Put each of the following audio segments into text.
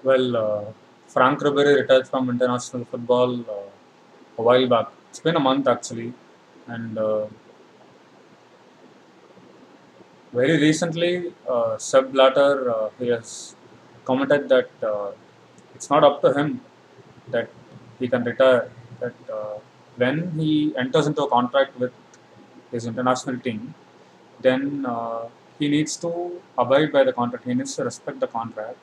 Well, Frank Ribery retired from international football a while back. It's been a month actually, and very recently, Seb Blatter he has commented that it's not up to him that he can retire. That when he enters into a contract with his international team, then he needs to abide by the contract. He needs to respect the contract,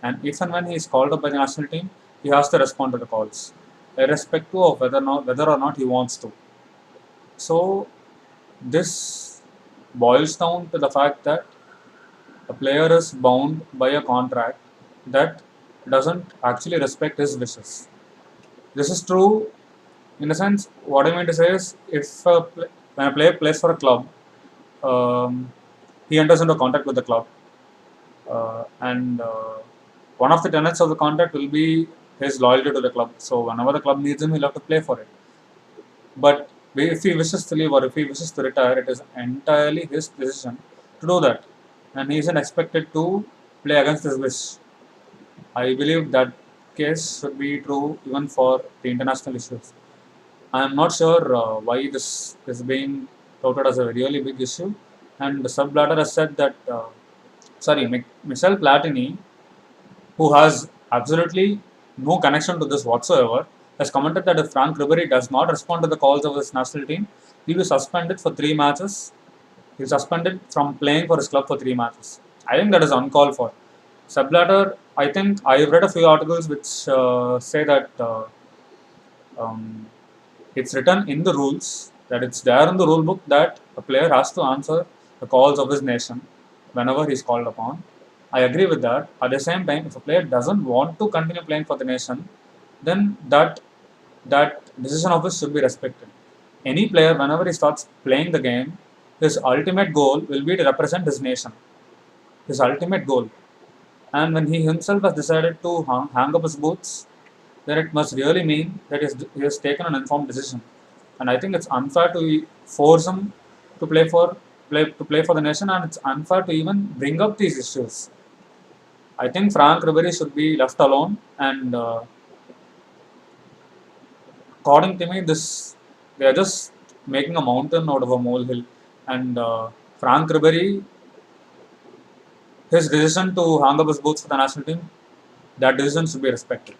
and if and when he is called up by the national team, he has to respond to the calls, irrespective of whether or not he wants to. So this boils down to the fact that a player is bound by a contract that doesn't actually respect his wishes. This is true in a sense. What I mean to say is, when a player plays for a club, um, he enters into a contract with the club, and one of the tenets of the contract will be his loyalty to the club. So whenever the club needs him, he'll have to play for it. But if he wishes to leave or if he wishes to retire, it is entirely his decision to do that, and he isn't expected to play against his wish. I believe that case should be true even for the international issues. I am not sure why this is being touted as a really big issue. And Sub Blatter has said that, Michel Platini, who has absolutely no connection to this whatsoever, has commented that if Frank Ribery does not respond to the calls of his national team, he will be suspended for 3 matches. He is suspended from playing for his club for 3 matches. I think that is uncalled for. Sub Blatter, I think I've read a few articles which say that um, it's written in the rules, that it's there in the rule book that a player has to answer the calls of his nation whenever he's called upon. I agree with that. At the same time, if a player doesn't want to continue playing for the nation, then that decision of his should be respected. Any player, whenever he starts playing the game, his ultimate goal will be to represent his nation. His ultimate goal. And when he himself has decided to hang up his boots, then it must really mean that he has taken an informed decision. And I think it's unfair to force him to play for the nation, and it's unfair to even bring up these issues. I think Frank Ribery should be left alone, and according to me, this they are just making a mountain out of a molehill. And Frank Ribery, his decision to hang up his boots for the national team, that decision should be respected.